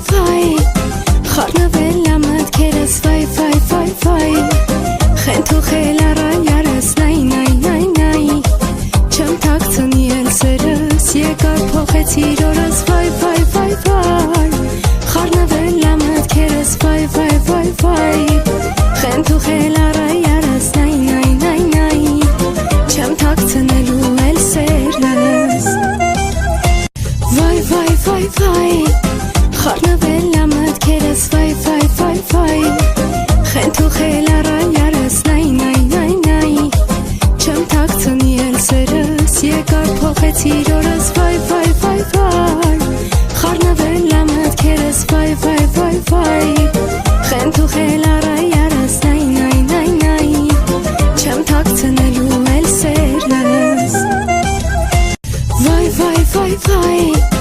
վայ խառնվել ամատքերս վայ վայ վայ վայ խենթուխել առայարս նայ նայ նայ նայ չեմ թաքցնի էլ սերս եկար փոխեցիր օրս վայ վայ վայ վայ խառնվել ամատքերս վայ վայ վայ վայ խենթուխել առայարս նայ նայ նայ նայ չեմ թաքցնելու էլ սերս վայ վայ վայ վայ խառնվել ամատքերս վայ վայ վայ վայ խենթուխել առայարս նայ նայ նայ նայ չեմ թաքցնի էլ սերս եկար փոխեցիր օրս վայ վայ վայ վայ խառնվել ամատքերս վայ վայ վայ վայ խենթուխել առայարս նայ նայ նայ նայ չեմ թաքցնելու էլ սերս վայ վայ վայ վայ